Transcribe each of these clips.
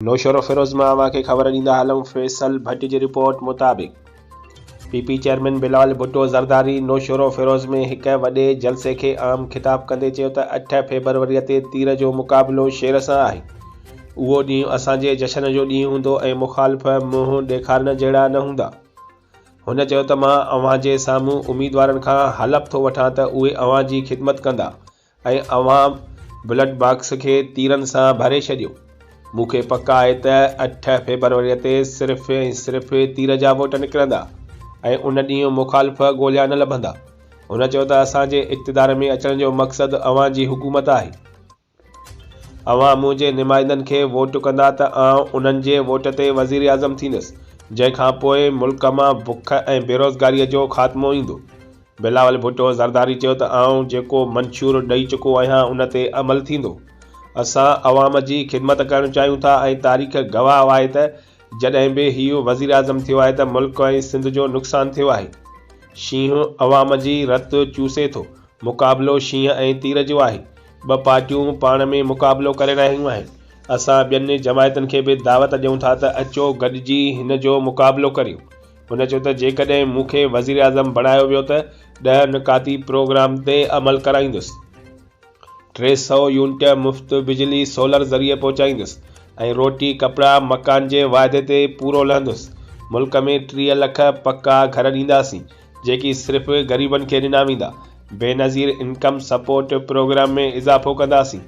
नौशरो फिरोज़ मां अव्हांखे ख़बर ॾींदा हलूं। फैसल भट्ट जी रिपोर्ट मुताबिक़ पीपी चेयरमैन बिलावल भुट्टो ज़रदारी नौशरो फिरोज़ में हिक वॾे जलसे खे आम ख़िताब कंदे चयो त 8 फेबरवरी ते तीर जो मुक़ाबिलो शेर सां आहे। उहो ॾींहुं असांजे जश्न जो ॾींहुं हूंदो ऐं मुख़ालिफ़ मुंहुं ॾेखारण जहिड़ा न हूंदा। हुन चयो त मां अव्हां जे साम्हूं उम्मीदवारनि खां हलफ़ थो वठां त उहे अव्हां जी ख़िदमत कंदा ऐं अव्हां बैलेट बॉक्स खे तीरनि सां भरे छॾियो। मूंखे पक आहे त 8 फेबरवरी ते सिर्फ़ ऐं सिर्फ़ तीर जा वोट निकिरंदा ऐं उन ॾींहुं मुख़ालिफ़ ॻोल्हिया न लभंदा। हुन चयो त असांजे इक़्तिदार में अचण जो मक़सदु अव्हां जी हुकूमत आहे। अव्हां मुंहिंजे नुमाइंदनि खे वोट कंदा त आउं उन्हनि जे वोट ते वज़ीर आज़म थींदुसि, जंहिंखां पोइ मुल्क मां बुख ऐं बेरोज़गारीअ जो ख़ात्मो ईंदो। बिलावल भुट्टो ज़रदारी चयो त आउं जेको मंशूर ॾेई चुको आहियां उन ते अमल थींदो। असां अवाम जी ख़िदमत करणु चाहियूं था ऐं तारीख़ गवाह आहे त जॾहिं बि हीउ वज़ीर आज़म थियो आहे त मुल्क ऐं सिंध जो नुक़सानु थियो आहे। शींहुं अवाम जी रत चूसे थो। मुक़ाबिलो शींहं ऐं तीर जो आहे। ॿ पार्टियूं पाण में मुक़ाबिलो करे रहियूं आहिनि। असां ॿियनि जमायतुनि खे बि दावत ॾियूं था त अचो गॾिजी हिन जो मुक़ाबिलो करियूं। हुन चयो त जेकॾहिं मूंखे वज़ीर आज़म बणायो वियो त 10 निकाती प्रोग्राम ते अमल कराईंदुसि। 300 यूनिट मुफ़्त बिजली सोलर ज़रिए पहुचाईंदुसि ऐं रोटी कपिड़ा मकान जे वाइदे ते पूरो लहंदुसि। मुल्क में 30 लख पक्का घर ॾींदासीं जेकी सिर्फ़ ग़रीबनि खे ॾिना वेंदा। बेनज़ीर इनकम सपोर्ट प्रोग्राम में इज़ाफ़ो कंदासीं।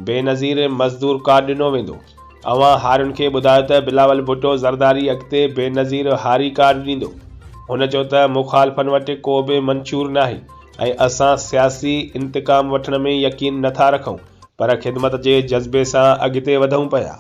बेनज़ीर मज़दूर कार्ड ॾिनो वेंदो। अव्हां हारियुनि खे ॿुधायो त बिलावल भुट्टो ज़रदारी अॻिते बेनज़ीर हारी कार्ड ॾींदो। हुन चयो त मुख़ालिफ़नि वटि को बि मंशूर नाहे ऐं असां सियासी इंतकाम वठण में यकीन नथा रखूं पर ख़िदमत जे जज़्बे सां अॻिते वधूं पिया।